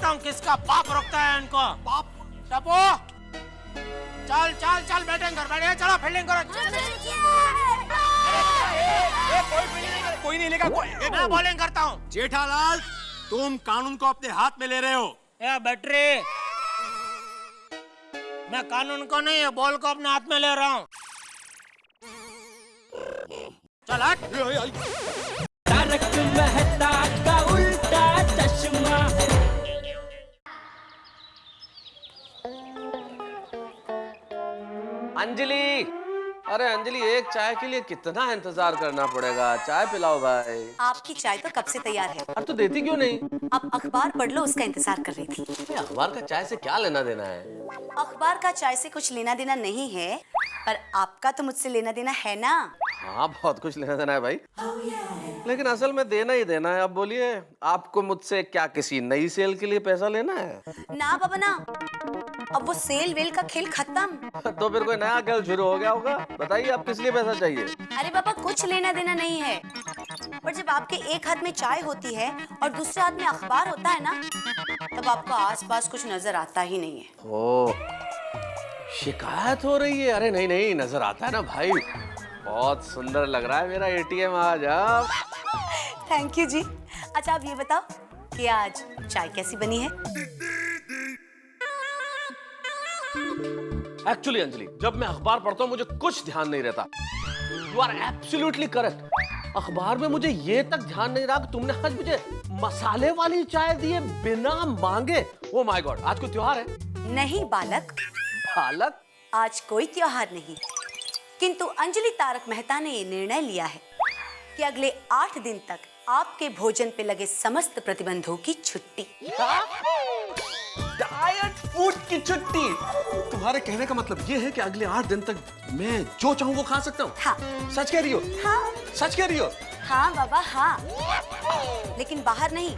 देखता हूँ किसका बाप रोकता है इनको। बाप टपो, चल चल चल बैटिंग कर, बैटिंग चलो फील्डिंग करो। कोई नहीं लेगा। मैं बॉलिंग करता हूँ। जेठालाल, तुम कानून को अपने हाथ में ले रहे हो। ए बैटरी, मैं कानून को नहीं बॉल को अपने हाथ में ले रहा हूँ। चल हट। तारक मेहता का उल्टा चश्मा। अंजलि, अरे अंजलि, एक चाय के लिए कितना इंतजार करना पड़ेगा? चाय पिलाओ भाई। आपकी चाय तो कब से तैयार है। अरे तो देती क्यों नहीं? अब अखबार पढ़ लो, उसका इंतजार कर रही थी। ये अखबार का चाय से क्या लेना देना है? अखबार का चाय से कुछ लेना देना नहीं है, पर आपका तो मुझसे लेना देना है ना। हाँ, बहुत कुछ लेना देना है भाई, लेकिन असल में देना ही देना है। अब बोलिए, आपको मुझसे क्या किसी नई सेल के लिए पैसा लेना है? ना बाबा ना, अब वो सेल वेल का खेल खत्म। तो फिर कोई नया खेल शुरू हो गया होगा। बताइए, आप किस लिए पैसा चाहिए? अरे बाबा, कुछ लेना देना नहीं है, पर जब आपके एक हाथ में चाय होती है और दूसरे हाथ में अखबार होता है ना, तब आपको आसपास कुछ नजर आता ही नहीं है। ओ, शिकायत हो रही है? अरे नहीं नहीं, नजर आता है ना भाई। बहुत सुंदर लग रहा है मेरा एटीएम आज। आप थैंक यू जी। अच्छा आप ये बताओ कि आज चाय कैसी बनी है? एक्चुअली अंजलि, जब मैं अखबार पढ़ता हूँ मुझे कुछ ध्यान नहीं रहता। You are absolutely correct. अखबार में मुझे ये तक ध्यान नहीं रहा कि तुमने आज मुझे मसाले वाली चाय दी है बिना मांगे। ओ माय गॉड, आज कोई त्योहार है? नहीं बालक, बालक, आज कोई त्योहार नहीं, किंतु अंजलि तारक मेहता ने ये निर्णय लिया है कि अगले 8 दिन तक आपके भोजन पे लगे समस्त प्रतिबंधों की छुट्टी। डाइट फूड की छुट्टी? तुम्हारे कहने का मतलब ये है कि अगले 8 दिन तक मैं जो चाहूँ वो खा सकता हूँ? हाँ। सच कह रही हो? हाँ। सच कह रही हो? हाँ बाबा हाँ, लेकिन बाहर नहीं।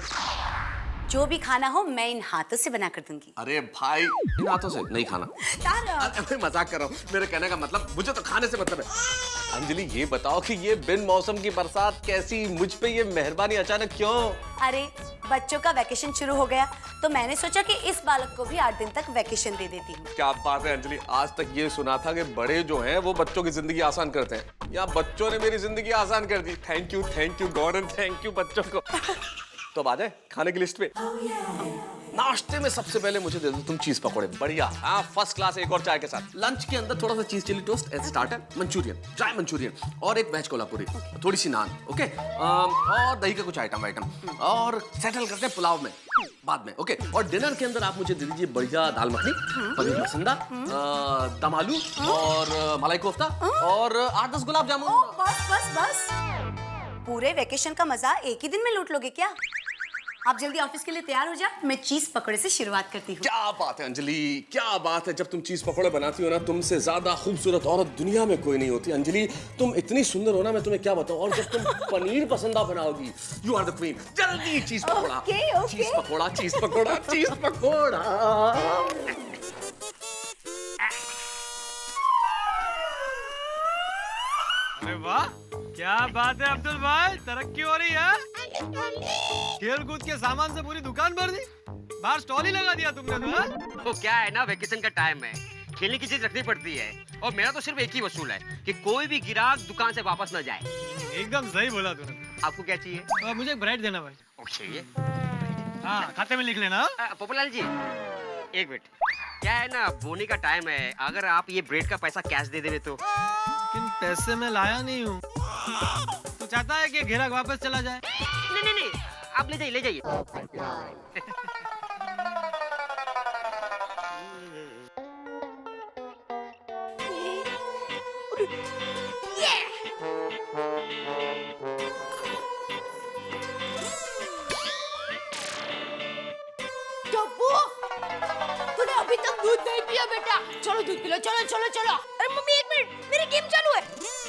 जो भी खाना हो मैं इन हाथों से बना कर दूंगी। अरे भाई, इन हाथों से नहीं खाना। मैं मजाक कर रहा हूँ। मेरे कहने का मतलब, मुझे तो खाने से मतलब है। अंजलि, ये बताओ कि ये बिन मौसम की बरसात कैसी? मुझ पे ये मेहरबानी अचानक क्यों? अरे बच्चों का वैकेशन शुरू हो गया, तो मैंने सोचा कि इस बालक को भी 8 दिन तक वैकेशन दे देती हूँ। क्या बात है अंजलि, आज तक ये सुना था कि बड़े जो हैं वो बच्चों की जिंदगी आसान करते हैं। यहाँ बच्चों ने मेरी जिंदगी आसान कर दी। Thank you God and thank you बच्चों को। तो अब आ जाए खाने की लिस्ट पे। नाश्ते में सबसे पहले मुझे दे दो तुम चीज पकौड़े, बढ़िया। हाँ, फर्स्ट क्लास, एक और चाय के साथ। लंच के अंदर थोड़ा सा चीज chilli toast as starter, Manchurian, dry Manchurian और एक वेज कोल्हापुरी, थोड़ी सी नान, ओके, और दही का कुछ आइटम और सेटल करते हैं पुलाव में बाद में, ओके। और डिनर के अंदर आप मुझे दे दीजिए बढ़िया दाल मखनी, पनीर मसंदा, दम आलू और मलाई कोफ्ता और 8-10 गुलाब जामुन। बस बस बस, पूरे वेकेशन का मजा एक ही दिन में लूट लोगे क्या? आप जल्दी ऑफिस के लिए तैयार हो जाओ, मैं चीज पकौड़े से शुरुआत करती हूँ। क्या बात है अंजलि, क्या बात है। जब तुम चीज पकौड़े बनाती हो ना, तुमसे ज्यादा खूबसूरत औरत दुनिया में कोई नहीं होती। अंजलि, तुम इतनी सुंदर हो ना, मैं तुम्हें क्या बताऊं। और जब तुम पनीर पसंदा बनाओगी, यू आर द क्वीन। जल्दी चीज पकौड़ा, चीज पकौड़ा, चीज पकौड़ा, चीज पकौड़ा। अरे वाह, क्या बात है अब्दुल भाई, तरक्की हो रही है। खेल कूद के सामान से पूरी दुकान भर दी। बाहर स्टॉल ही लगा दिया तुमने तो। वो क्या है ना, वेकेशन का टाइम है, खेलने की चीज रखनी पड़ती है। और मेरा तो सिर्फ एक ही वसूल है कि कोई भी ग्राहक दुकान से वापस न जाए। एकदम सही बोला तूने। आपको क्या चाहिए? मुझे एक ब्रेड देना भाई। ओके, हाँ, खाते में लिख लेना। पोपलाल जी, एक मिनट। क्या है ना, बोनी का टाइम है, अगर आप ये ब्रेड का पैसा कैश दे देवे तो। लेकिन पैसे मैं लाया नहीं हूँ। तो चाहता है कि ग्राहक वापस चला जाए? नहीं, आप ले जाइए, ले जाइए। तूने अभी तक दूध नहीं पिया बेटा। चलो दूध पी लो, चलो चलो चलो। अरे मम्मी एक मिनट, मेरी गेम चालू है।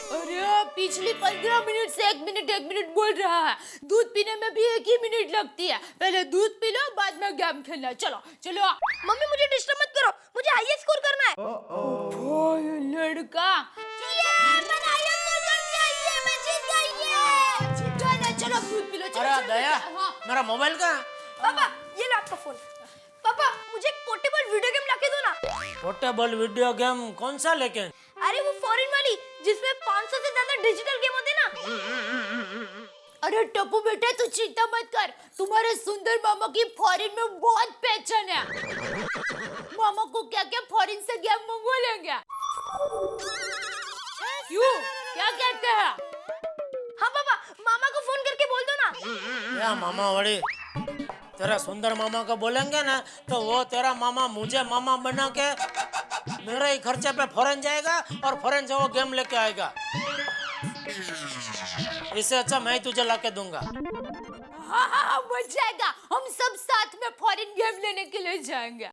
अरे पिछली 15 मिनट से 1 मिनट बोल रहा है। दूध पीने में भी 1 ही मिनट लगती है। पहले दूध पी लो, बाद में गेम खेलना। चलो चलो। मम्मी मुझे डिस्टर्ब मत करो, मुझे हाईएस्ट स्कोर करना है। ओ लड़का, अरे दया, मेरा मोबाइल कहाँ? पापा ये लो आपका फोन। पापा मुझे एक पोर्टेबल वीडियो गेम लाके दो ना। पोर्टेबल वीडियो गेम कौन सा लेकिन? अरे वो फॉरेन वाली जिसमें 500 से ज्यादा डिजिटल गेम होते ना। अरे टप्पू बेटा तू चिंता मत कर, तुम्हारे सुंदर मामा की फॉरेन में बहुत पहचान है। मामा को क्या क्या फॉरेन से गेम मंगवा लेंगे। क्यों क्या कहते हैं? हाँ पापा मामा को फोन करके बोल दो ना। या मामा वड़ी तेरा सुंदर मामा को बोलेंगे ना तो वो तेरा मामा मुझे मामा बना के मेरे ही खर्चे पे फॉरेन जाएगा और फॉरेन से वो गेम लेके आएगा। इससे अच्छा मैं ही तुझे लाके दूंगा। हाँ मच जाएगा, हम सब साथ में फॉरेन गेम लेने के लिए जाएंगे।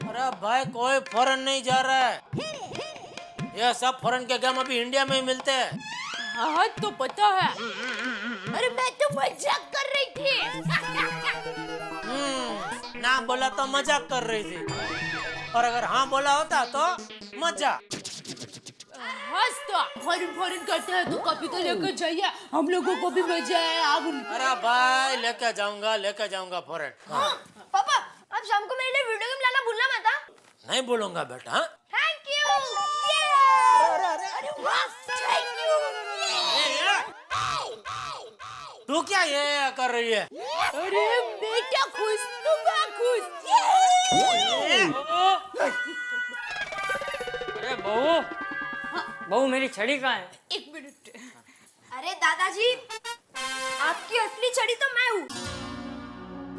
अरे भाई कोई फॉरेन नहीं जा रहा है, ये सब फॉरेन के गेम अभी इंडिया में ही मिलते हैं। हाँ तो पता है। अरे मैं तो मजाक कर रही थी। ना बोला तो मजाक कर रही थी, और अगर हाँ बोला होता तो मजा। बस तो फॉरेन करते हैं तो कभी तो लेकर जाइए, हम लोगों को भी मजा है। आप अरे भाई लेके जाऊंगा फॉरेन। पापा आप शाम को मेरे लिए वीडियो गेम लाना भूलना मत। हाँ नहीं बोलूंगा बेटा। हाँ? Thank you. अरे वाह थैंक यू। तू क्या ये कर रही है? अरे बेटा खुश तो मैं खुश। अरे बहू, बहू मेरी छड़ी कहाँ है? एक मिनट। अरे दादाजी आपकी असली छड़ी तो मैं हूँ।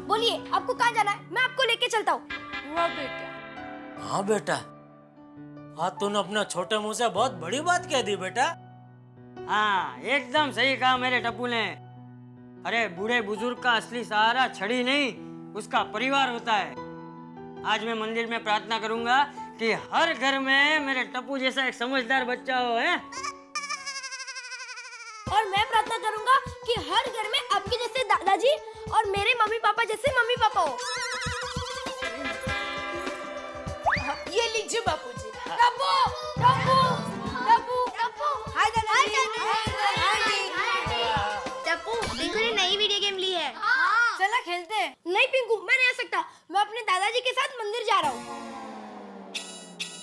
बोलिए आपको कहाँ जाना है, मैं आपको लेके चलता हूँ। वाह बेटा। हाँ बेटा, आज तूने अपने छोटे मुंह से बहुत बड़ी बात कह दी बेटा। हाँ एकदम सही कहा मेरे टप्पू ने। अरे बूढ़े बुजुर्ग का असली सहारा छड़ी नहीं उसका परिवार होता है। आज मैं मंदिर में प्रार्थना करूंगा कि हर घर में मेरे टप्पू जैसा एक समझदार बच्चा हो। है और मैं प्रार्थना करूंगा कि हर घर में आपके जैसे दादाजी और मेरे मम्मी पापा जैसे मम्मी पापा हो। ये लीजिए बापूजी। टप्पू टप्पू टप्पू टप्पू हाय दादाजी। टप्पू पिंकू ने नई वीडियो गेम ली है, चला खेलते हैं। नहीं पिंकू मैं नहीं आ सकता, मैं अपने दादाजी के साथ मंदिर जा रहा हूँ।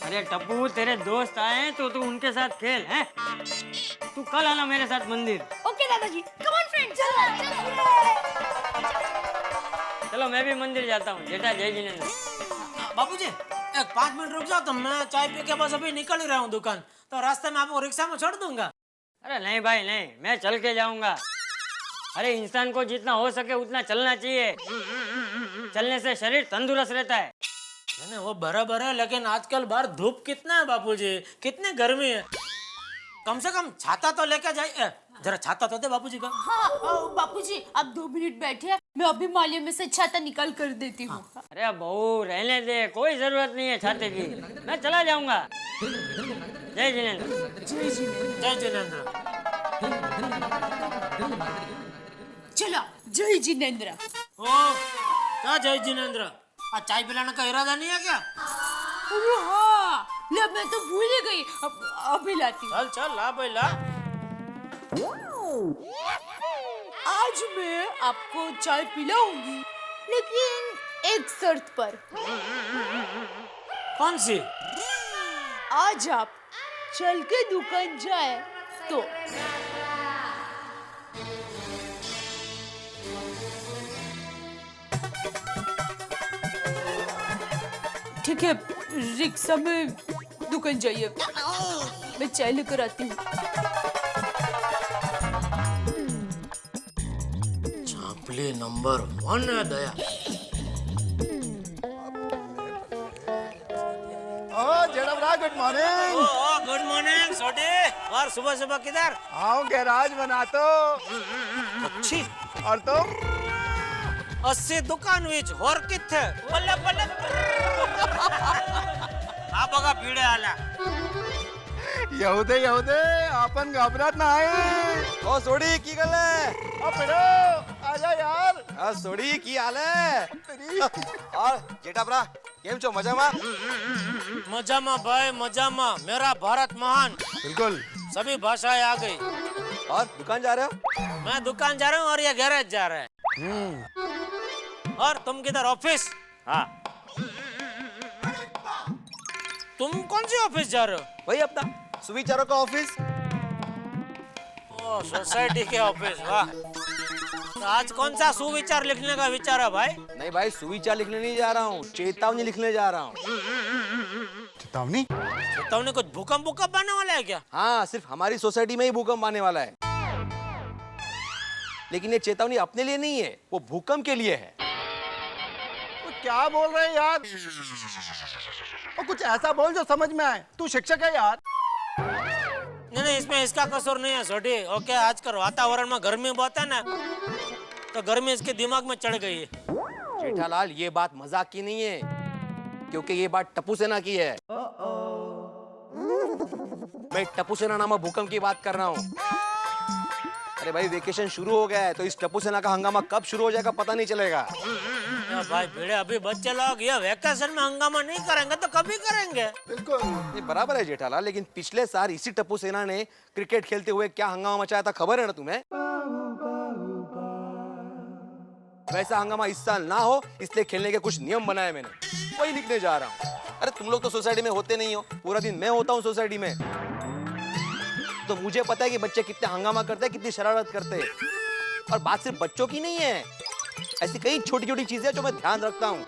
अरे टप्पू तेरे दोस्त आए तो तू उनके साथ खेल। है तू कल आना मेरे साथ मंदिर। ओके दादाजी कम ऑन फ्रेंड चलो। चलो मैं भी मंदिर जाता हूँ। जेठा जय जिनेंद्र। बापूजी एक 5 मिनट रुक जाओ, तो मैं चाय पी के बस अभी निकल ही रहा हूँ दुकान, तो रास्ते में आपको रिक्शा में छोड़ दूंगा। अरे नहीं भाई नहीं, मैं चल के जाऊंगा। अरे इंसान को जितना हो सके उतना चलना चाहिए, चलने से शरीर तंदुरुस्त रहता है। नहीं वो बराबर है, लेकिन आजकल बाहर धूप कितना है बापूजी, कितनी गर्मी है। कम से कम छाता तो लेके जाइए, जरा छाता तो दे बापूजी का। हाँ बापूजी आप 2 मिनट बैठे, मैं अभी माले में से छाता निकाल कर देती हूँ। अरे बहू रहने दे, कोई जरूरत नहीं है छाते की, मैं चला जाऊंगा। जय जिनेंद्र। जय जिनेंद्र। चलो जय जिनेंद्र। ओ क्या जय जिनेंद्र, आज चाय पिलाने का इरादा नहीं है क्या? अरे हाँ ले मैं तो भूल ही गई, अभी लाती हूँ। चल चल ला भाई ला। आज मैं आपको चाय पिलाऊंगी, लेकिन एक शर्त पर। कौन सी? आज आप चल के दुकान जाए तो। ठीक है रिक्शा में दुकान जाइए, मैं चाय लेकर आती हूँ। चांपली नंबर 1 है दया। Good morning. गुड मॉर्निंग छोटे, और सुबह सुबह किधर? आओ गैराज बना तो। अच्छी और तो 80 दुकान विच और किथे बल्ले बल्ले आ बघा भिडे आला। यहुदे आपण घाबरत नाही। ओ सोडी की गले? ओ पेरो आजा यार। आ सोडी की आले? और जेठा भरा केम छो, मजामा? मजामा भाई मजामा, मेरा भारत महान। बिल्कुल सभी भाषाएं आ गई। और दुकान जा रहे हो? मैं दुकान जा रहा हूँ और ये गैरेज जा रहा है। और तुम किधर ऑफिस? हाँ तुम कौन सी ऑफिस जा रहे हो? वही अपना सुविचारों का ऑफिस। ओ सोसाइटी के ऑफिस, वाह। तो आज कौन सा सुविचार लिखने का विचार है भाई? नहीं भाई, सुविचार लिखने नहीं जा रहा हूँ, चेतावनी लिखने जा रहा हूँ। चेतावनी? चेतावनी कुछ भूकंप आने वाला है क्या? हाँ, सिर्फ हमारी सोसाइटी में ही भूकंप आने वाला है। लेकिन ये चेतावनी अपने लिए नहीं है, वो भूकंप के लिए है। क्या बोल रहे हैं यार? और कुछ ऐसा बोल जो समझ में आए। तू शिक्षक है यार। नहीं, इसमें इसका कसूर नहीं है छोटी। ओके, आजकल वातावरण में गर्मी बहुत है ना, तो गर्मी इसके दिमाग में चढ़ गई है। जेठालाल, ये बात मजाक की नहीं है, क्योंकि ये बात टप्पू सेना की है। मैं टप्पू सेना नामक भूकंप की बात कर रहा हूँ। अरे भाई, वेकेशन शुरू हो गया है, तो इस टप्पू सेना का हंगामा कब शुरू हो जाएगा पता नहीं चलेगा। भाई भिड़े, अभी बच्चे लोग ये वेकेशन में हंगामा नहीं करेंगे तो कभी करेंगे? ये बराबर है जेठालाल, लेकिन पिछले साल इसी टप्पू सेना ने क्रिकेट खेलते हुए क्या हंगामा मचाया था खबर है ना तुम्हें? वैसा हंगामा इस साल ना हो, इसलिए खेलने के कुछ नियम बनाए मैंने, वही लिखने जा रहा हूँ। अरे तुम लोग तो सोसाइटी में होते नहीं हो, पूरा दिन मैं होता हूँ सोसाइटी में, तो मुझे पता है कि बच्चे कितने हंगामा करते हैं, कितनी शरारत करते हैं। और बात सिर्फ बच्चों की नहीं है, ऐसी कई छोटी छोटी चीजें जो मैं ध्यान रखता हूँ।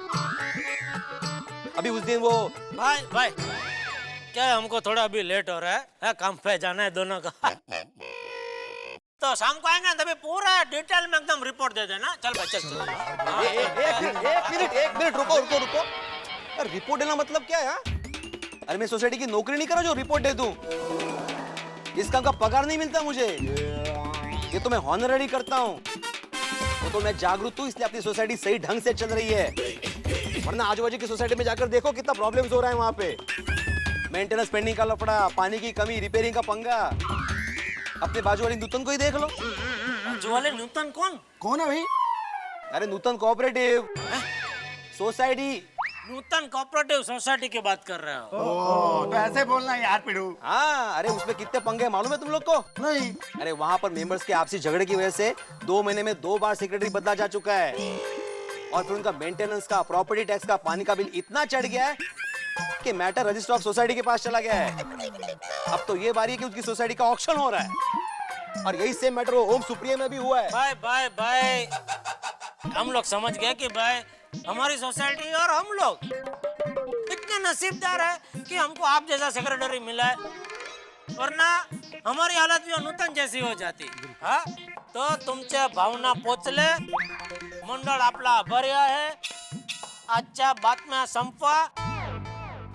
अभी उस दिन वो भाई क्या है, हमको थोड़ा अभी लेट हो रहा है, काम पे जाना है दोनों का। तो शाम को आएंगे तभी पूरा डिटेल में एकदम रिपोर्ट दे देना। चल भाई, चल। एक मिनट रुको। अरे रिपोर्ट देना मतलब क्या है? अरे मैं सोसाइटी की नौकरी नहीं कर रहा जो रिपोर्ट दे दूं। इस काम का पगार नहीं मिलता मुझे, ये तो मैं हॉनररी करता हूँ। वो तो मैं जागरूक हूँ, इसलिए अपनी सोसाइटी सही ढंग से चल रही है। वरना आजू बाजू की सोसाइटी में जाकर देखो कितना प्रॉब्लम्स हो रहा है वहाँ पे। मेंटेनेंस पेंडिंग का लफड़ा, पानी की कमी, रिपेयरिंग का पंगा। अपने बाजू वाली नूतन को ही देख लो। बाजू वाले नूतन कौन है भाई? अरे नूतन कोऑपरेटिव सोसाइटी। नूतन कोऑपरेटिव सोसाइटी की बात कर रहे हो? तो ऐसे बोलना यार पिड़ू। हाँ, अरे उसमें कितने पंगे मालूम है तुम लोग को? नहीं। अरे वहाँ पर मेंबर्स के आपसी झगड़े की वजह से 2 महीने में 2 बार सेक्रेटरी बदला जा चुका है। और फिर उनका मेंटेनेंस का, प्रॉपर्टी टैक्स का, पानी का बिल इतना चढ़ गया है कि मैटर रजिस्टर ऑफ सोसाइटी के पास चला गया है। अब तो ये बारी है कि उसकी सोसाइटी का ऑक्शन हो रहा है, और यही सेम मैटर वो होम सुप्रीम में भी हुआ है। भाई हम लोग समझ गए कि भाई हमारी सोसाइटी और हम लोग इतने नसीबदार है कि हमको आप जैसा सेक्रेटरी मिला है, वरना हमारी हालत भी नूतन जैसी हो जाती। हाँ, तो तुमच्या भावना पोचले, मंडळ आपला आभारी आहे। आजच्या बातम्या संपवा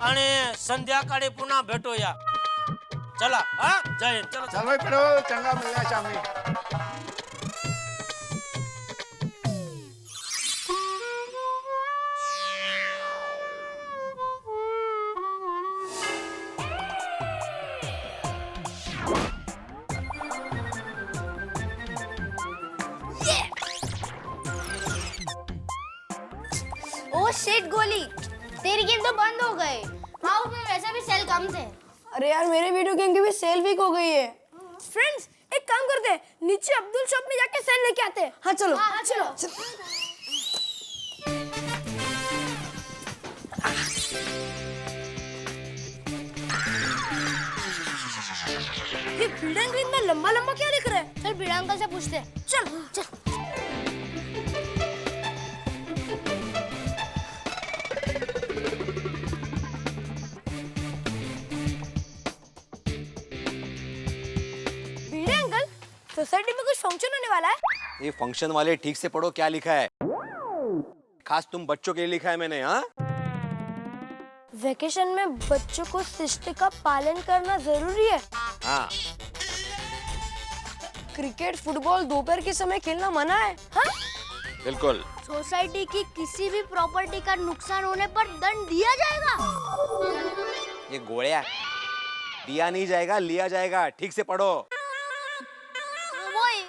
आणि संध्याकाळी पुन्हा भेटूया। चला, हाँ, जय हिंद। चलो चल भाई पिड़ू, चंगा मिलना शाम में। ओ शिट गोली, तेरी गेम तो बंद हो गए। हाँ, उसमें वैसे भी सेल कम थे। अरे यार, मेरे वीडियो गेम की भी सेल वीक हो गई है। फ्रेंड्स, एक काम करते हैं, नीचे अब्दुल शॉप में जाके सेल लेके आते हैं। हाँ चलो। हाँ, चलो। ये भिड़ा अंकल इतना लंबा लंबा क्या लिख रहा है? चल भिड़ा अंकल से पूछते हैं। चल। भिड़े अंकल, सोसाइटी में कुछ फंक्शन होने वाला है। ये फंक्शन वाले ठीक से पढ़ो क्या लिखा है। खास तुम बच्चों के लिए लिखा है मैंने। हाँ, वेकेशन में बच्चों को शिष्ट का पालन करना जरूरी है। हाँ, क्रिकेट, फुटबॉल दोपहर के समय खेलना मना है। हाँ? बिल्कुल। सोसाइटी की किसी भी प्रॉपर्टी का नुकसान होने पर दंड दिया जाएगा। ये गोलियां दिया नहीं जाएगा, लिया जाएगा। ठीक से पढ़ो। वही।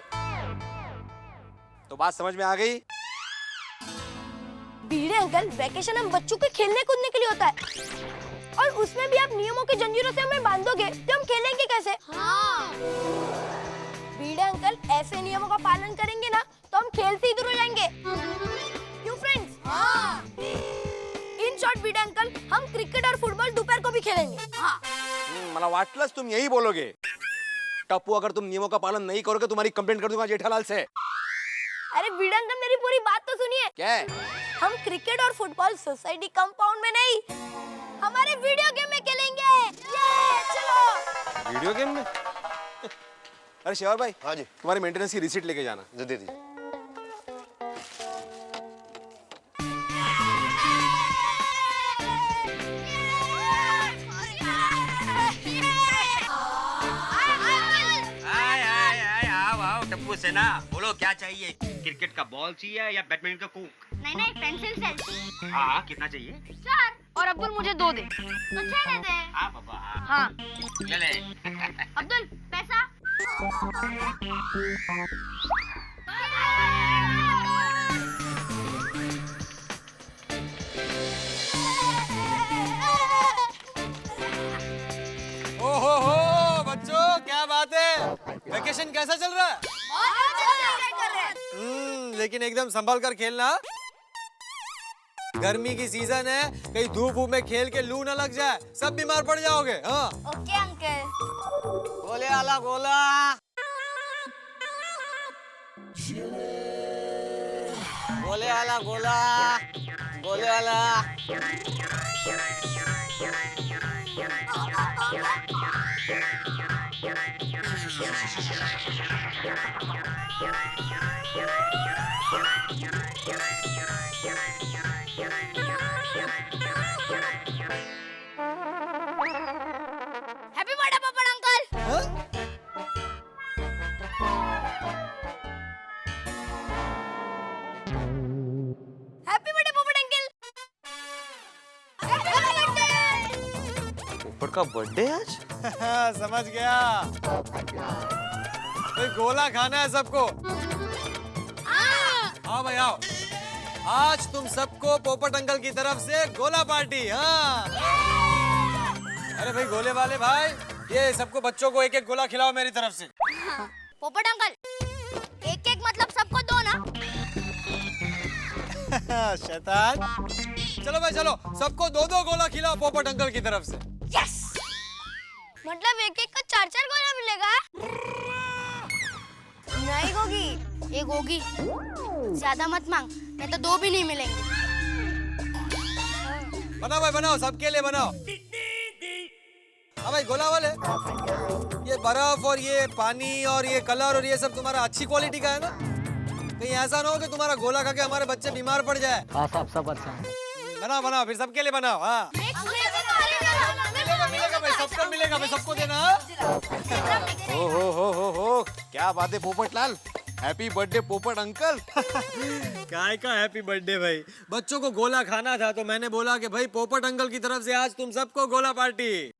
तो बात समझ में आ गई? भिड़े अंकल, वेकेशन हम बच्चों के खेलने कूदने के लिए होता है, और उसमें भी आप नियमों की जंजीरों से हमें बांधोगे तो हम खेलेंगे कैसे? हाँ। भिड़े अंकल, ऐसे नियमों का पालन करेंगे ना तो हम खेल से ही दूर हो जाएंगे। क्यों फ्रेंड्स? हाँ। इन शॉर्ट वीडियो अंकल, हम क्रिकेट और फुटबॉल दोपहर को भी खेलेंगे। हाँ। मला वाटलंच तुम यही बोलोगे। टप्पू, अगर तुम नियमों का पालन नहीं करोगे तुम्हारी कंप्लेंट कर दूंगा जेठालाल से। अरे वीडियो अंकल, मेरी पूरी बात तो सुनिए। क्या है? हम क्रिकेट और फुटबॉल सोसाइटी कंपाउंड में नहीं, हमारे वीडियो गेम में खेलेंगे। ये चलो। वीडियो गेम में? अरे शेवर भाई, हाँ जी। तुम्हारी मेंटेनेंस की रिसीट लेके जाना। दे दीजिए। टप्पू से ना बोलो क्या चाहिए, क्रिकेट का बॉल चाहिए या बैडमिंटन का कूक? नहीं, पेंसिल सेट। हाँ, कितना चाहिए? 4। और अब्दुल मुझे 2 दे। तो 6 दे दे। हाँ पापा, हाँ। ले ले। अब्दुल, पैसा? ओहो हो बच्चों, क्या बात है? वेकेशन कैसा चल रहा है? लेकिन एकदम संभल कर खेलना। गर्मी की सीजन है, कहीं धूप वूप में खेल के लू ना लग जाए, सब बीमार पड़ जाओगे। हाँ। Okay uncle. गोले आला गोला। गोले आला गोला। गोले आला। हैप्पी बर्थडे पोपट अंकल। हैप्पी बर्थडे पोपट अंकल। पोपट का बर्थडे आज? समझ गया। भाई गोला खाना है सबको। आओ भाई आओ। आज तुम सबको पोपट अंकल की तरफ से गोला पार्टी। हाँ। अरे भाई गोले वाले भाई, ये सबको बच्चों को एक एक गोला खिलाओ मेरी तरफ से। पोपट अंकल, एक मतलब सबको 2 ना? शैतान। चलो भाई चलो, सबको 2-2 गोला खिलाओ पोपट अंकल की तरफ से। यस। मतलब एक का 4-4 गोला मिलेगा? नहीं गोगी, एक होगी। ज्यादा मत मांग, नहीं तो 2 भी नहीं मिलेंगे। बनाओ भाई बनाओ, सबके लिए बनाओ। हाँ भाई गोला वाले, ये बर्फ और ये पानी और ये कलर और ये सब तुम्हारा अच्छी क्वालिटी का है ना? कहीं ऐसा ना हो कि तुम्हारा गोला खा के हमारे बच्चे बीमार पड़ जाए। हाँ साहब, सब अच्छा है। बनाओ बनाओ, फिर सबके लिए बनाओ। हाँ मिलेगा मिलेगा भाई, सबको मिलेगा भाई, सबको देना। हो क्या बात है पोपट लाल, हैप्पी बर्थडे पोपट अंकल। काय का हैप्पी बर्थडे भाई, बच्चों को गोला खाना था तो मैंने बोला कि भाई पोपट अंकल की तरफ से आज तुम सबको गोला पार्टी।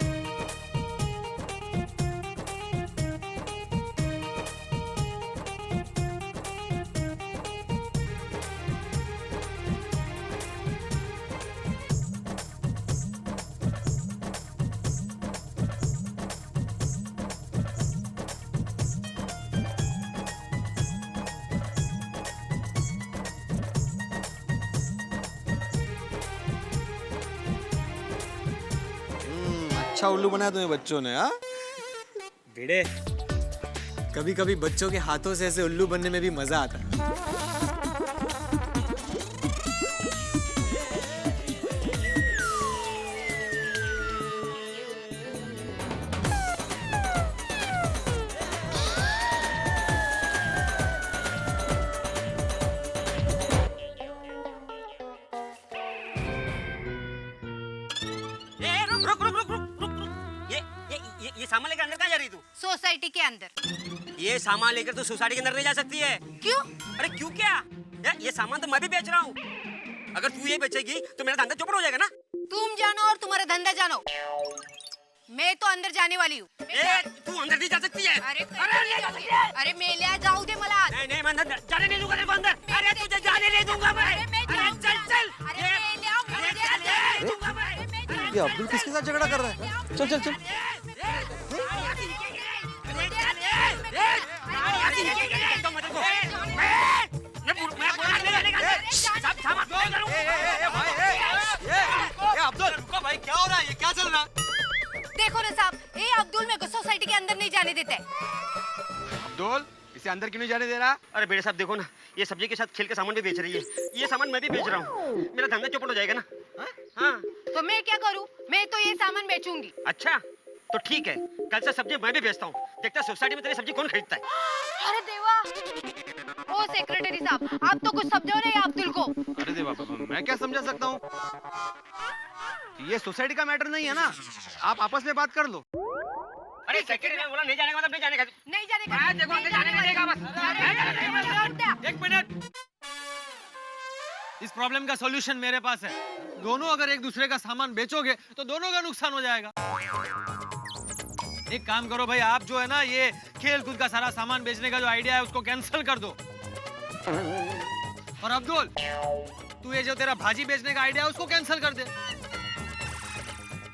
अच्छा उल्लू बनाया तुम्हें बच्चों ने। हाँ भिड़े, कभी कभी बच्चों के हाथों से ऐसे उल्लू बनने में भी मजा आता है। ये सामान लेकर अंदर कहाँ जा रही तू? सोसाइटी के अंदर। ये सामान लेकर तू सोसाइटी के अंदर नहीं जा सकती है। क्यों? अरे क्यों क्या? ये सामान तो मैं भी बेच रहा हूँ। अगर तू ये बेचेगी तो मेरा धंधा चौपट हो जाएगा ना। तुम जानो और तुम्हारा धंधा जानो। मैं तो अंदर जाने वाली हूँ। तू अंदर नहीं जा सकती है। अरे मैं ले जाऊँ दे मला। नहीं मैं अंदर जाने नहीं दूंगा तेरे को अंदर। अरे तुझे जाने नहीं दूंगा मैं। अरे चल चल। ये अब्दुल किसके साथ झगड़ा कर रहा है? चल चल चल। अंदर नहीं जाने देते। अब्दुल, इसे अंदर क्यों नहीं जाने दे रहा? अरे बेटे साहब देखो ना, ये सब्जी के साथ खेल के सामन भी बेच रही है, ये सामान मैं भी बेच रहा हूँ, मेरा धंधा चौपट हो जाएगा ना। हाँ तो मैं क्या करूं? मैं तो ये सामान बेचूंगी। अच्छा तो ठीक है, कल से सब्जी मैं भी बेचता हूँ, देखता सोसाइटी में तेरी सब्जी कौन खरीदता है। अरे देवा, ओ सेक्रेटरी साहब, आप तो कुछ समझो नहीं अब्दुल को। अरे देवा, मैं क्या समझा सकता हूँ? ये सोसाइटी का मैटर नहीं है ना, आप आपस में बात कर लो। अरे सेक्रेटरी ने बोला नहीं जाने का मतलब नहीं जाने का। नहीं जाने का। मैं देखो अंदर जाने नहीं देगा बस। एक मिनट, इस प्रॉब्लम का सॉल्यूशन मेरे पास है। दोनों अगर एक दूसरे का सामान बेचोगे तो दोनों का नुकसान हो जाएगा। एक काम करो भाई, आप जो है ना ये खेल कूद का सारा सामान बेचने का जो आइडिया है उसको कैंसिल कर दो। और अब्दुल, तू ये जो तेरा भाजी बेचने का आइडिया है उसको कैंसिल कर दे।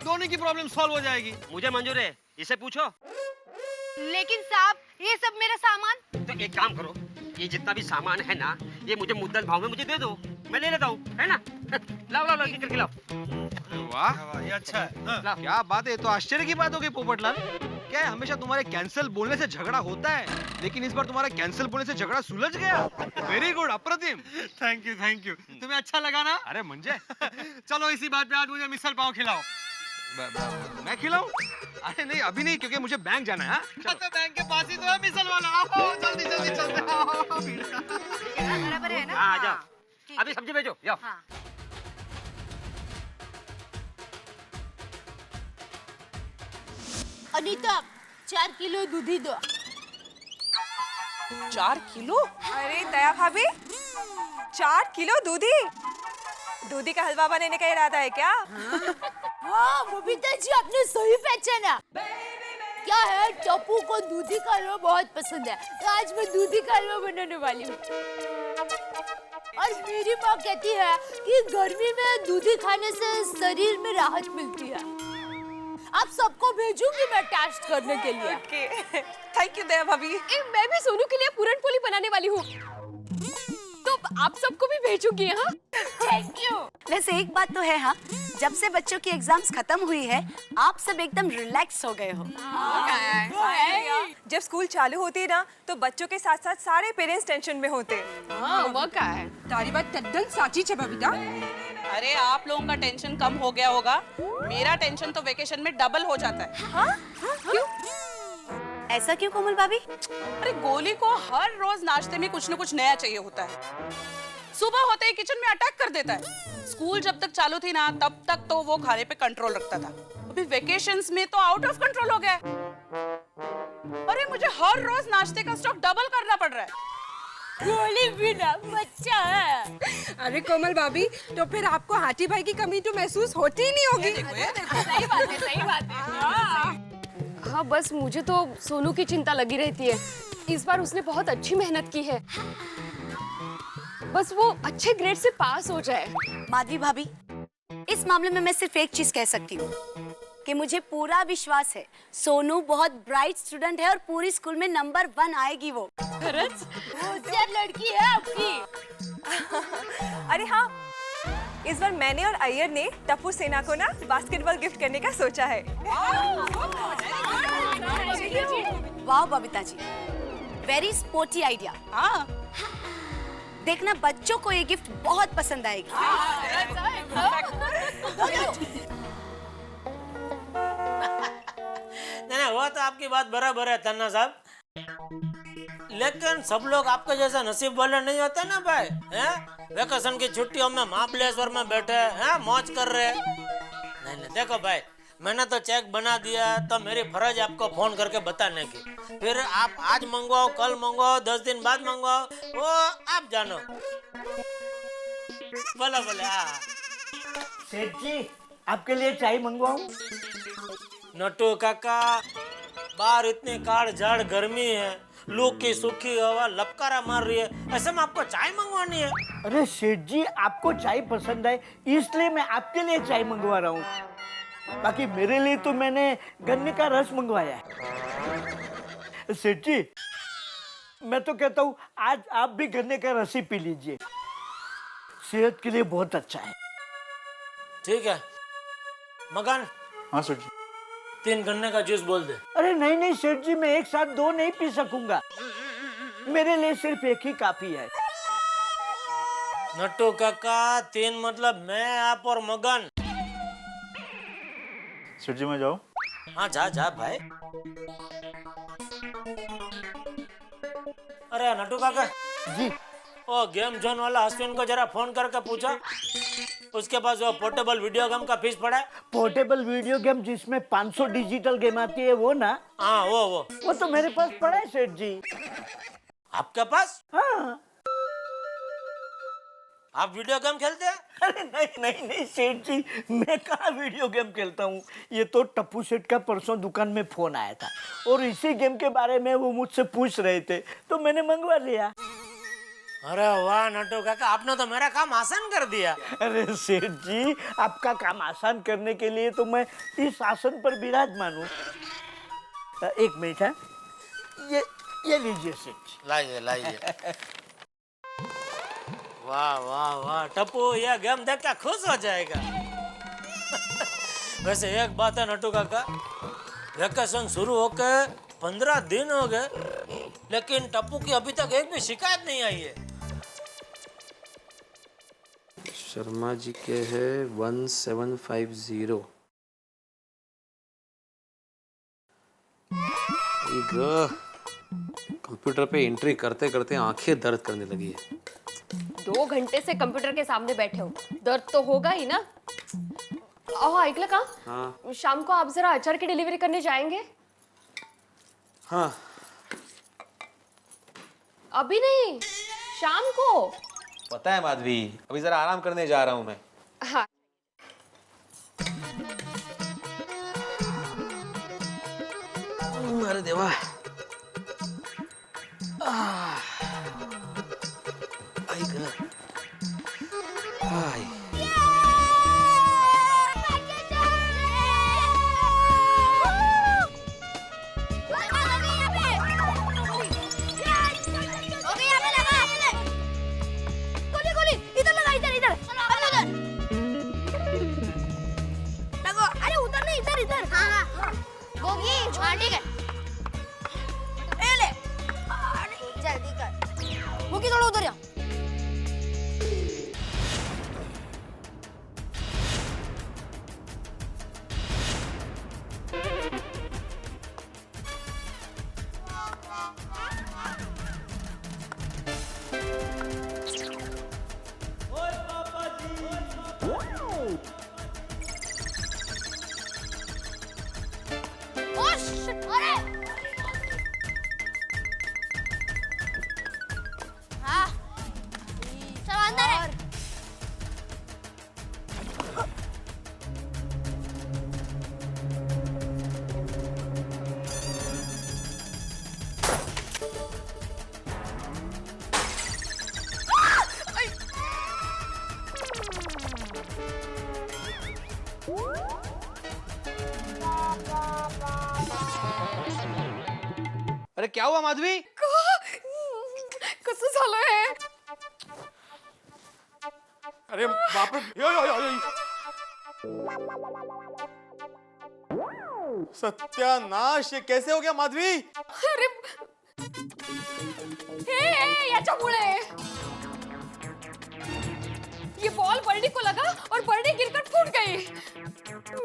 दोनों की प्रॉब्लम सॉल्व हो जाएगी। मुझे मंजूर है, इसे पूछो। लेकिन साहब, ये सब मेरा सामान। तो एक काम करो, ये जितना भी सामान है ना, ये मुझे मुद्दल भाव में मुझे दे दो, मैं ले लेता हूँ, है ना। लाओ लाओ लड़की करके लाओ। वाह, ये अच्छा है। हाँ, क्या बात है, तो आश्चर्य की बात हो गई पोपटलाल। क्या है, हमेशा तुम्हारे कैंसिल बोलने से झगड़ा होता है, लेकिन इस बार तुम्हारा कैंसिल बोलने से झगड़ा सुलझ गया। वेरी गुड, अप्रतिम। Thank you thank you. तुम्हें अच्छा लगा ना? अरे मंजे, चलो इसी बात पे आज मुझे मिसल पाव खिलाओ। मैं खिलाऊं? अरे नहीं, अभी नहीं, क्योंकि मुझे बैंक जाना है। तो बैंक के पास ही तो है मिसल वाला। आओ जल्दी जल्दी चलते हैं। बराबर है ना? हाँ जाओ, अभी सब्जी बेचो जाओ। हाँ। अनीता, 4 किलो दूधी दो। 4 किलो? अरे दया भाभी, 4 किलो दूधी? दूधी का हलवा बनाने का इरादा है क्या? हाँ बबीता जी, आपने सही पहचाना। क्या है, टप्पू को दूधी का हलवा बहुत पसंद है, तो आज मैं दूधी का हलवा बनाने वाली हूँ। और मेरी माँ कहती है कि गर्मी में दूधी खाने से शरीर में राहत मिलती है। आप सबको भेजूंगी मैं टेस्ट करने के लिए। ओके, थैंक यू दया भाभी। मैं भी सोनू के लिए पूरन पोली बनाने वाली हूँ, तो आप सबको भी भेजूंगी। हाँ, थैंक यू। वैसे एक बात तो है, हाँ, जब से बच्चों की एग्जाम्स खत्म हुई है, आप सब एकदम रिलैक्स हो गए हो। जब स्कूल चालू होती है ना, तो बच्चों के साथ साथ सारे पेरेंट्स टेंशन में होते हैं। हाँ, वो क्या है? तारी बात तद्दन साची है बबीता। अरे आप लोगों का टेंशन कम हो गया होगा, मेरा टेंशन तो वेकेशन में डबल हो जाता है। हाँ? क्यों? ऐसा क्यों कोमल भाभी? अरे गोली को हर रोज नाश्ते में कुछ न कुछ नया चाहिए होता है। सुबह होते ही किचन में अटैक कर देता है। स्कूल जब तक चालू थी ना, तब तक तो वो खाने पे कंट्रोल रखता था, अभी वेकेशंस में तो आउट ऑफ कंट्रोल हो गया। अरे मुझे हर रोज नाश्ते का स्टॉक डबल करना पड़ रहा है। गोली बिना बच्चा है। अरे कोमल भाभी, तो फिर आपको हाथी भाई की कमी तो महसूस होती ही नहीं होगी। सही बात है, सही बात है। हाँ, बस मुझे तो सोनू की चिंता लगी रहती है। इस बार उसने बहुत अच्छी मेहनत की है, बस वो अच्छे ग्रेड से पास हो जाए। माधवी भाभी, इस मामले में मैं सिर्फ एक चीज कह सकती हूँ कि मुझे पूरा विश्वास है, सोनू बहुत ब्राइट स्टूडेंट है और पूरी स्कूल में नंबर 1 आएगी वो। होशियार लड़की है आपकी। अरे हाँ, इस बार मैंने और अय्यर ने टप्पू सेना को ना बास्केटबॉल गिफ्ट करने का सोचा है। वाह Babita ji, very sporty idea. हाँ, देखना बच्चों को ये गिफ्ट बहुत पसंद आएगी। नहीं, वो तो आपकी बात बराबर है तन्ना साहब, लेकिन सब लोग आपके जैसा नसीब वाले नहीं होते ना भाई। हैं, वेकेशन की छुट्टियों में महाबलेश्वर में बैठे हैं, मौज कर रहे हैं। नहीं, देखो भाई, मैंने तो चेक बना दिया, तो मेरी फर्ज आपको फोन करके बताने की। फिर आप आज मंगवाओ, कल मंगवाओ, 10 दिन बाद मंगवाओ, वो आप जानो। बोलो बोले। हाँ सेठ जी, आपके लिए चाय मंगवाऊं? नटू काका, बाहर इतनी काड़ झाड़ गर्मी है, लू की सूखी हवा लपकारा मार रही है, ऐसे में आपको चाय मंगवानी है? अरे सेठ जी, आपको चाय पसंद है इसलिए मैं आपके लिए चाय मंगवा रहा हूँ, बाकी मेरे लिए तो मैंने गन्ने का रस मंगवाया है। सेठ जी, मैं तो कहता हूँ आज आप भी गन्ने का रस ही पी लीजिए, सेहत के लिए बहुत अच्छा है। ठीक है मगन। हाँ सेठ जी। 3 गन्ने का जूस बोल दे। अरे नहीं नहीं सेठ जी, मैं एक साथ 2 नहीं पी सकूंगा, मेरे लिए सिर्फ 1 ही काफी है। नट्टू काका 3 मतलब मैं, आप और मगन। सेठ जी मैं जाऊं? हाँ जा जा भाई। अरे नट्टू काका जी, ओ गेम जोन वाला अश्विन को जरा फोन करके पूछा, उसके पास वो पोर्टेबल वीडियो गेम का फीस पड़ा है। पोर्टेबल वीडियो गेम जिसमें 500 डिजिटल गेम आती है वो ना? हाँ वो तो मेरे पास पड़ा है सेठ जी। आपके पास? हाँ। आप वीडियो गेम खेलते हैं? अरे नहीं नहीं नहीं सेठ जी, मैं कहाँ वीडियो गेम खेलता हूँ। ये तो टप्पू सेठ का परसों दुकान में फोन आया था और इसी गेम के बारे में वो मुझसे पूछ रहे थे, तो मैंने मंगवा लिया। अरे वाह नट्टू काका, आपने तो मेरा काम आसान कर दिया। अरे सेठ जी, आपका काम आसान करने के लिए तो मैं इस आसन पर विराजमान हूँ। 1 मिनट है, ये लीजिए सेठ जी। लाइए लाइए। वाह वाह वाह टप्पू, ये गेम देख के खुश हो जाएगा। वैसे एक बात है नट्टू काका, वैकेशन शुरू होके 15 दिन हो गए, लेकिन टप्पू की अभी तक एक भी शिकायत नहीं आई है। शर्मा जी के है 1750। कंप्यूटर पे एंट्री करते करते आंखें दर्द करने लगी है। 2 घंटे से कंप्यूटर के सामने बैठे हो, दर्द तो होगा ही ना। ऐकलं का? हाँ शाम को आप जरा अचार की डिलीवरी करने जाएंगे? हाँ। अभी नहीं, शाम को। पता है माधवी, अभी जरा आराम करने जा रहा हूँ मैं। हाँ। अरे देवा, आई ग, आई। अरे क्या हुआ माधवी? कसं झालंय? अरे बाप रे, यो यो यो यो। सत्यानाश, ये कैसे हो गया माधवी? अरे हे, याच्यामुळे ये बॉल बर्डी को लगा और बर्डी गिरकर फूट गई।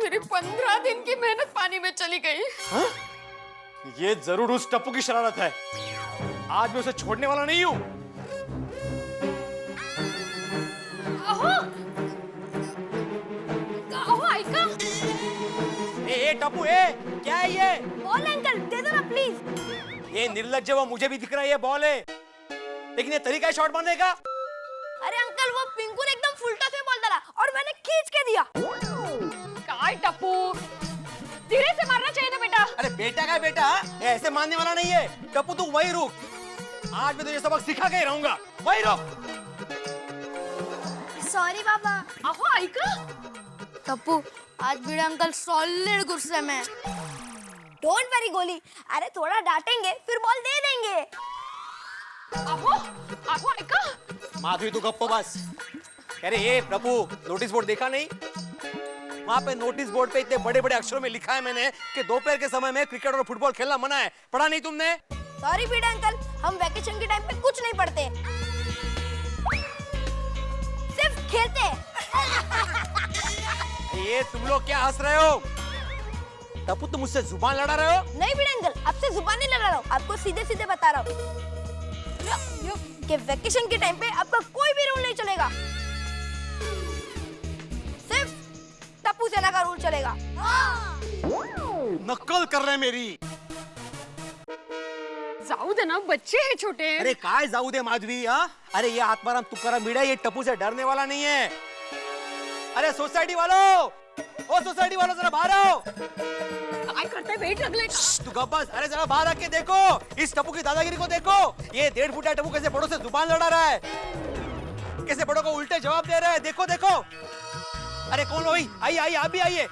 मेरी 15 दिन की मेहनत पानी में चली गई। हाँ? ये जरूर उस टप्पू की शरारत है। आज मैं उसे छोड़ने वाला नहीं हूँ। ऐका। ए टप्पू, क्या है ये? बॉल अंकल, दे दो ना प्लीज। ये निर्लज्ज, वो मुझे भी दिख रहा है ये बॉल है, लेकिन ये तरीका है शॉट मारने का। अरे अंकल, वो पिंकू ने एकदम फुल टॉस में बॉल डाला और मैंने खींच के दिया। काय टप्पू, धीरे से मारना चाहिए ना बेटा। अरे बेटा का बेटा, ऐसे मारने वाला नहीं है। टप्पू तू वही रुक, आज मैं तुझे सबक सिखा के ही रहूंगा। वही रुक। सॉरी बाबा। अहो ऐका। टप्पू, आज भिड़े अंकल सॉलिड गुस्से में। डोंट वरी गोली, अरे थोड़ा डांटेंगे फिर बॉल दे देंगे। अहो ऐका। माधवी तू गप्प बस। अरे ये प्रभु, नोटिस बोर्ड देखा नहीं? वहाँ पे नोटिस बोर्ड पे इतने बड़े बड़े अक्षरों में लिखा है मैंने कि दोपहर के समय में क्रिकेट और फुटबॉल खेलना मना है। पढ़ा नहीं तुमने? सॉरी भिड़े अंकल, हम वैकेशन के टाइम पे कुछ नहीं पढ़ते, सिर्फ खेलते हैं। ये तुम लोग क्या हंस रहे हो? टप्पू तुम मुझसे जुबान लड़ा रहे हो? नहीं भिड़े अंकल, आपसे जुबान नहीं लड़ा रहा हूँ, आपको सीधे सीधे बता रहा हूँ कि वैकेशन के टाइम पे आपका कोई भी रूल नहीं चलेगा, सिर्फ टप्पू सेना का रूल चलेगा। नकल कर रहे हैं मेरी। जाऊ दे ना, बच्चे हैं छोटे। अरे काय जाऊ दे माधवी, हाँ? अरे ये आत्माराम तुकाराम भिड़ा ये टप्पू से डरने वाला नहीं है। अरे सोसाइटी वालों, ओ सोसाइटी वालों जरा बाहर आओ। काय करते वेट लग लेगा। तू गप बस। अरे जरा बाहर आके देखो, इस टप्पू की दादागिरी को देखो। ये 1.5 फुटा टप्पू कैसे बड़ों से जुबान लड़ा रहा है, कैसे बड़ों को उल्टे जवाब दे रहा है। देखो देखो। अरे कौन हो? आइए आइए, आप भी आइए।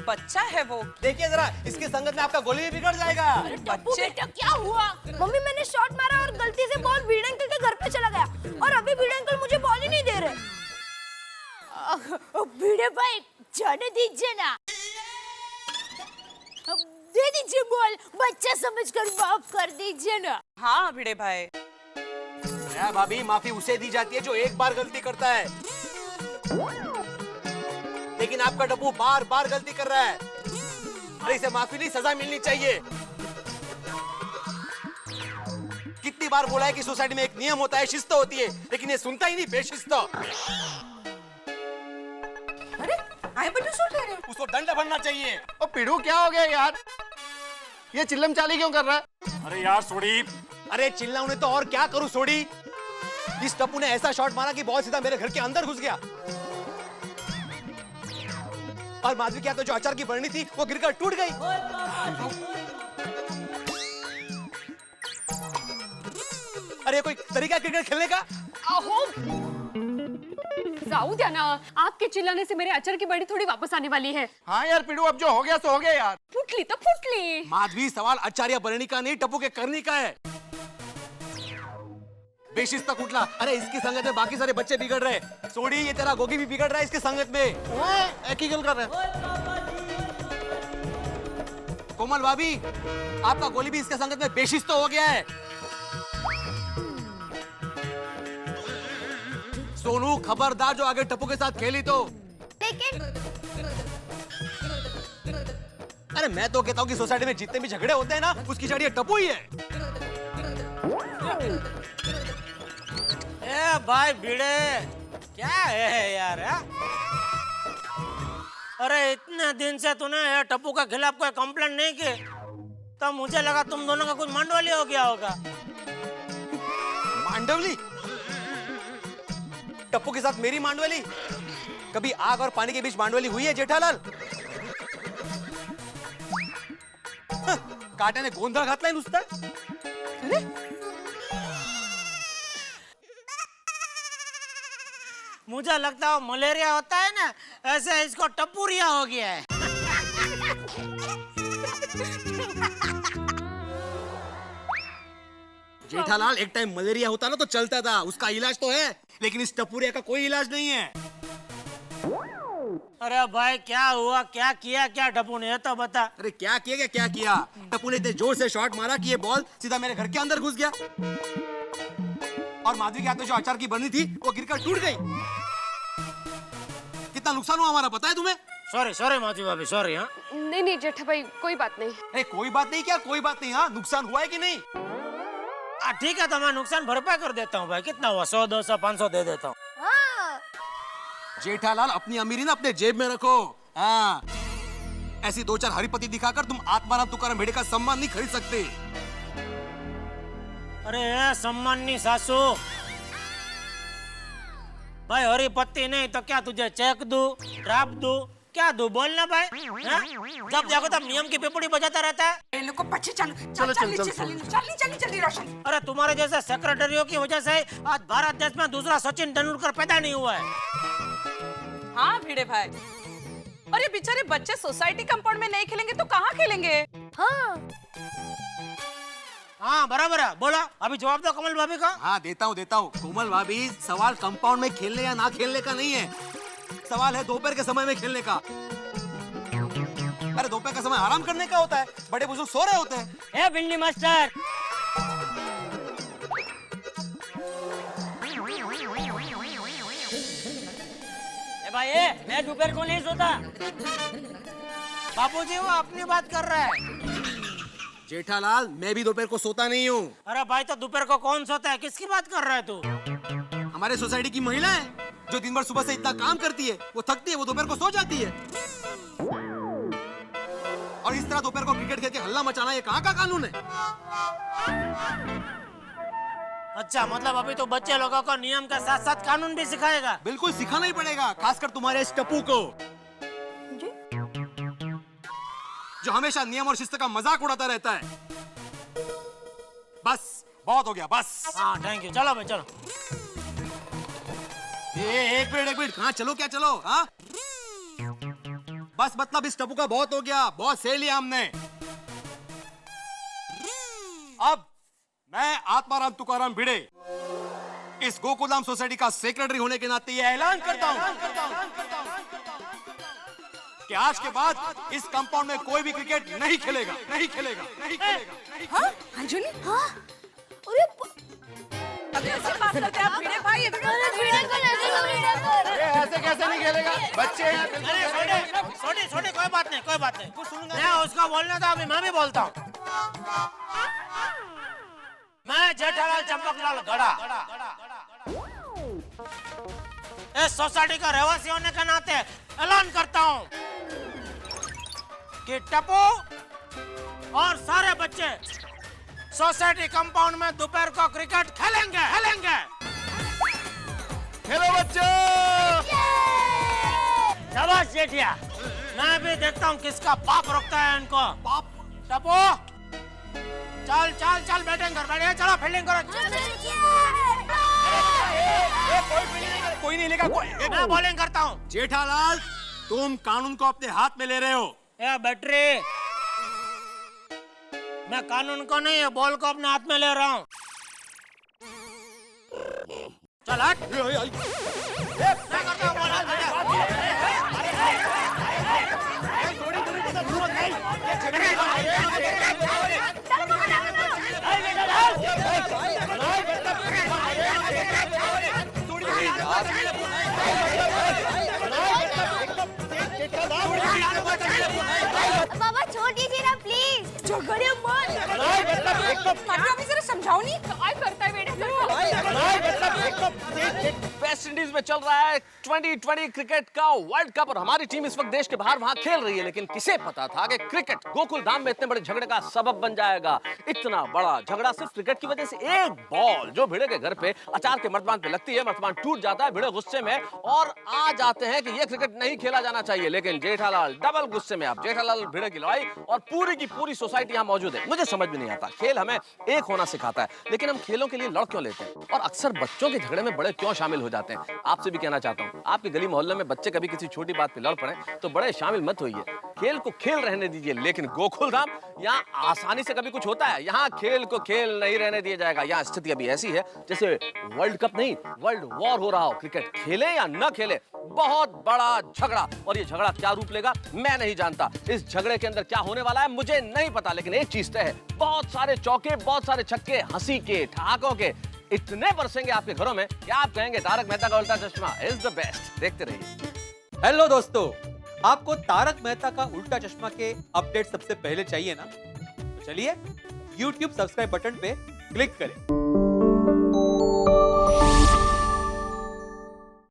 बच्चा है वो। देखिए जरा, इसकी संगत में आपका गोली भी बिगड़ जाएगा। टप्पू बेटा क्या हुआ? मम्मी मैंने शॉट मारा और गलती से बॉल भिड़े अंकल के घर पे चला गया और अभी भिड़े अंकल मुझे बॉल ही नहीं दे रहे। भिड़े भाई जाने दीजिए ना, दे दीजिए बॉल, बच्चा समझकर माफ कर दीजिए ना। हाँ भिड़े भाई। भाभी माफी उसे दी जाती है जो एक बार गलती करता है, लेकिन आपका टप्पू बार बार गलती कर रहा है। अरे इसे माफी नहीं, सजा मिलनी चाहिए। कितनी बार बोला है कि सोसाइटी में एक नियम होता है, शिस्त होती है, लेकिन ये सुनता ही नहीं, बेशिस्त। अरे आए बच्चों सुन रहे हैं। उसको दंड भरना चाहिए। ओ पिड़ू क्या हो गया यार, ये चिल्लम चाली क्यों कर रहा है? अरे यार सोड़ी, अरे चिल्लाऊं नहीं तो और क्या करूं सोड़ी। इस टप्पू ने ऐसा शॉट मारा कि बॉल सीधा मेरे घर के अंदर घुस गया और माधवी क्या तो जो अचार की बरनी थी वो गिरकर टूट गई। अरे कोई तरीका क्रिकेट खेलने का? जाऊ दे ना, आपके चिल्लाने से मेरे अचार की बड़ी थोड़ी वापस आने वाली है। हाँ यार पिड़ू, अब जो हो गया सो हो गया यार। फुटली तो फुटली। माधवी सवाल अचार या बरनी का नहीं, टप्पू के करनी का है। बेशिस्ता कुटला। अरे इसकी संगत में बाकी सारे बच्चे बिगड़ रहे। सोड़ी ये तेरा गोगी भी बिगड़ रहा है इसकी संगत में। एक ही गल कर रहे हैं। कोमल भाभी, आपका गोली भी इसके संगत में बेशिस्त हो गया है। सोनू खबरदार जो आगे टप्पू के साथ खेली तो। लेकिन अरे मैं तो कहता हूँ कि सोसाइटी में जितने भी झगड़े होते हैं ना, उसकी जड़ ये टप्पू ही है। ए भाई भिड़े, क्या है यार? अरे इतने दिन से तूने ये टप्पू के खिलाफ कोई कंप्लेंट नहीं की, तो मुझे लगा तुम दोनों का कुछ मांडवली हो गया होगा। मांडवली? टप्पू के साथ मेरी मांडवली? कभी आग और पानी के बीच मांडवली हुई है जेठालाल? काट्याने गोंधळ घातलाय नुसता। मुझे लगता है मलेरिया होता है ना, ऐसे इसको टप्पूरिया हो गया है। जेठालाल एक टाइम मलेरिया होता ना तो चलता था, उसका इलाज तो है, लेकिन इस टप्पूरिया का कोई इलाज नहीं है। अरे भाई क्या हुआ, क्या किया क्या टप्पू ने, तो बता। अरे क्या किया क्या किया? टप्पू ने इतने जोर से शॉट मारा कि ये बॉल सीधा मेरे घर के अंदर घुस गया और माधवी के हाथ में जो अचार की बरनी थी वो गिरकर टूट गई। कितना नुकसान हुआ हमारा पता है तुम्हें? सॉरी सॉरी माधवी भाभी, सॉरी। हाँ नहीं नहीं जेठा भाई, कोई बात नहीं। अरे कोई बात नहीं क्या? कोई बात नहीं। हाँ नुकसान हुआ है कि नहीं? ठीक है, तो मैं नुकसान भरपाई कर देता हूँ भाई। कितना हुआ? 100 200 500 दे देता हूँ। जेठालाल अपनी अमीरी ना अपने जेब में रखो। हाँ ऐसी 2-4 हरिपति दिखाकर तुम आत्माराम तुकाराम भिड़े का सम्मान नहीं खरीद सकते। अरे सम्मान नहीं सासू भाई, हरिपति नहीं तो क्या तुझे चेक दूं, ड्राफ्ट दूं, क्या दूं? बोलना भाई। जब देखो तब नियम की पिपड़ी बजाता रहता है। अरे तुम्हारे जैसे सेक्रेटरियों की वजह से आज भारत देश में दूसरा सचिन तेंदुलकर पैदा नहीं हुआ है। हाँ भिड़े भाई, और ये बेचारे बच्चे सोसाइटी कंपाउंड में नहीं खेलेंगे तो कहाँ खेलेंगे? हाँ बराबर है, बोला। अभी जवाब दो कमल भाभी का। हाँ देता हूँ। कोमल भाभी, सवाल कंपाउंड में खेलने या ना खेलने का नहीं है, सवाल है दोपहर के समय में खेलने का। अरे दोपहर का समय आराम करने का होता है, बड़े बुजुर्ग सो रहे होते हैं। ए भिंडी मास्टर, ए भाई मैं दोपहर को नहीं सोता। बापूजी वो अपनी बात कर रहा है। जेठालाल, मैं भी दोपहर को सोता नहीं हूँ। अरे भाई तो दोपहर को कौन सोता है? किसकी बात कर रहा है तू? हमारे सोसाइटी की महिला है जो दिन भर सुबह से इतना काम करती है, वो थकती है, वो दोपहर को सो जाती है। और इस तरह दोपहर को क्रिकेट खेल के हल्ला मचाना ये कहाँ का कानून है? अच्छा, मतलब अभी तो बच्चे लोगों को नियम के साथ साथ कानून भी सिखाएगा? बिल्कुल सिखाना ही पड़ेगा, खासकर तुम्हारे इस टप्पू को जो हमेशा नियम और शिस्त का मजाक उड़ाता रहता है। बस बहुत हो गया, बस। हाँ थैंक यू, चलो भाई चलो। एक मिनट, कहाँ चलो, क्या चलो? हाँ बस, मतलब इस टप्पू का बहुत हो गया, बहुत सह लिया हमने। अब मैं आत्माराम तुकाराम भिड़े इस गोकुलधाम सोसाइटी का सेक्रेटरी होने के नाते यह ऐलान करता हूं कि आज के बाद इस कंपाउंड में कोई भी क्रिकेट नहीं खेलेगा। हाँ? अंजलि? हाँ? अरे ऐसे बात करते हैं आप भिड़े भाई, ऐसे कैसे नहीं खेलेगा? बच्चे हैं। छोटे कोई बात नहीं। मैं उसको बोलने दो, अभी मैं भी बोलता हूँ। मैं जेठालाल चंपकलाल गड़ा इस सोसाइटी का रहवासी होने के नाते ऐलान करता हूँ कि टप्पू और सारे बच्चे सोसाइटी कंपाउंड में दोपहर को क्रिकेट खेलेंगे। खेलो बच्चों। शाबाश जेठिया। मैं भी देखता हूँ किसका बाप रोकता है इनको। बाप? टप्पू चल बैटिंग कर, बैठे, चलो फील्डिंग करो। कोई नहीं लेगा, मैं बॉलिंग करता हूँ। जेठालाल, तुम कानून को अपने हाथ में ले रहे हो। ए बैटरी, मैं कानून को नहीं, बॉल को अपने हाथ में ले रहा हूँ। चल हट। मैं करता हूँ बॉल। बाबा छोड़ दीजिए ना प्लीज, झगड़े मत। अभी जरा समझाओ नहीं, क्या करता है बेटा? वेस्ट इंडीज में चल रहा है 2020 क्रिकेट का वर्ल्ड कप और हमारी टीम इस वक्त देश के बाहर वहां खेल रही है, लेकिन किसे पता था कि क्रिकेट गोकुलधाम में इतने बड़े झगड़े का सबब बन जाएगा। इतना बड़ा झगड़ा सिर्फ क्रिकेट की वजह से। एक बॉल जो भिड़े के घर पे अचार के मर्तबान पे लगती है, मर्तबान टूट जाता है, भिड़े गुस्से में और आ जाते हैं कि ये क्रिकेट नहीं खेला जाना चाहिए, लेकिन जेठालाल डबल गुस्से में। आप जेठालाल भिड़े की लड़ाई और पूरी की पूरी सोसाइटी यहाँ मौजूद है। मुझे समझ में नहीं आता, खेल हमें एक होना सिखाता है, लेकिन हम खेलों के लिए लड़ क्यों लेते हैं और अक्सर बच्चों के झगड़े में बड़े क्यों शामिल हो जाते हैं। आपसे भी कहना चाहता हूँ, आपके गली मोहल्ले में बच्चे कभी किसी छोटी बात पे लड़ पड़े तो बड़े शामिल मत होइए, खेल को खेल रहने दीजिए। लेकिन गोकुलधाम, यहाँ आसानी से कभी कुछ होता है? यहाँ खेल को खेल नहीं रहने दिया जाएगा। यहाँ स्थिति अभी ऐसी है जैसे वर्ल्ड कप नहीं, वर्ल्ड वॉर हो रहा हो। क्रिकेट खेले या न खेले, बहुत बड़ा झगड़ा, और ये झगड़ा क्या रूप लेगा मैं नहीं जानता। इस झगड़े के अंदर क्या होने वाला है मुझे नहीं पता, लेकिन एक चीज तय है, बहुत सारे चौके, बहुत सारे छक्के, हंसी के, ठहाकों के इतने बरसेंगे आपके घरों में कि आप कहेंगे तारक मेहता का उल्टा चश्मा इज द बेस्ट। देखते रहिए। हेलो दोस्तों, आपको तारक मेहता का उल्टा चश्मा के अपडेट सबसे पहले चाहिए ना? तो चलिए YouTube सब्सक्राइब बटन पे क्लिक करें।